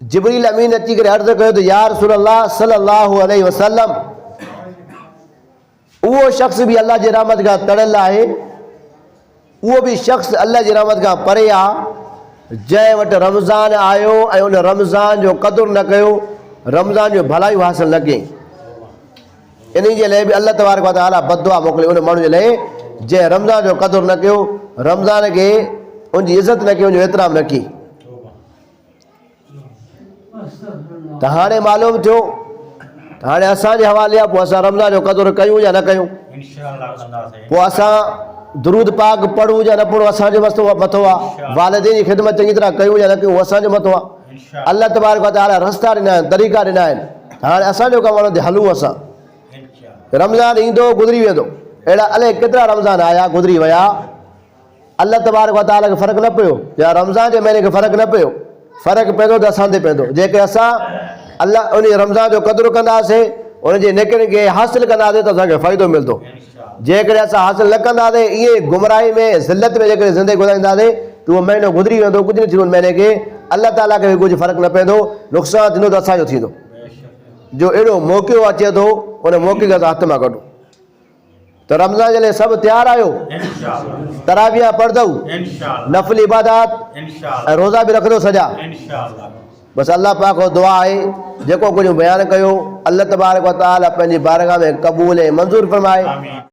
जिब्रील अमीन अची करे अर्ज़ कयो त या रसूल अल्लाह सल्लल्लाहु अलैहि वसल्लम, उहो शख़्स भी अल्लाह जी रहमत खां तड़ियल आहे, उहो भी शख़्स अल्लाह जी रहमत खां परे आहे, जंहिं वटि रमज़ान आयो ऐं उन रमज़ान जो क़दुरु न कयो, रमज़ान जो भलायूं हासिल न कयईं। इन जे लाइ बि अल्लाह तबारक व तआला बददुआ मोकिले उन माण्हू जे लाइ जंहिं रमज़ान जो क़दुरु न कयो, रमज़ान खे उनजी इज़त न कई, उनजो एतिराम न कई। त हाणे मालूम थियो त हाणे असांजे हवाले आहे, पोइ असां रमज़ान जो क़दुरु कयूं या न कयूं, पोइ असां दुरूद पाक पढ़ूं या न पढ़ूं असांजे मथो आहे, वालिदैन जी ख़िदमत चङी तरह कयूं या न कयूं असांजे मथो आहे। अल्लाह तबारक व तआला रस्ता ॾिना आहिनि, तरीक़ा ॾिना आहिनि, हाणे असांजो कमु आहे हलूं असां। रमज़ान ईंदो गुज़री वेंदो, अहिड़ा अलाए केतिरा रमज़ान आया गुज़री विया, अल्लाह तबारक व तआला खे फ़र्क़ु न पियो या रमज़ान जे महीने खे फ़र्क़ु न पियो। फ़र्क़ु पवंदो त असां ते पवंदो, जेके असां अल्लाह उन रमज़ान जो क़दुरु कंदासीं, उनजे नेकियुनि खे हासिलु कंदासीं त असांखे फ़ाइदो मिलंदो। जेकॾहिं असां हासिलु न कंदासीं, ईअं गुमराही में ज़िलत में जेकॾहिं ज़िंदगी गुज़ारींदासीं त उहो महीनो गुज़री वेंदो, कुझु न थींदो उन महीने खे, अल्लाह ताला खे बि कुझु फ़र्क़ु न पवंदो, नुक़सानु थींदो त असांजो थींदो। जो अहिड़ो मौक़ो अचे थो उन मौक़े खे असां हथ मां कढूं। त रमज़ान जे लाइ सभु तयारु आहियो, तराविया पढ़ंदव, नफ़िल इबादत ऐं रोज़ा बि रखंदो सॼा। बसि अल्लाह पाक खां दुआ आहे जेको कुझु बयानु कयो अल्लाह तबारक व तआला पंहिंजी बारगाह में क़बूल ऐं मंज़ूर फरमाए।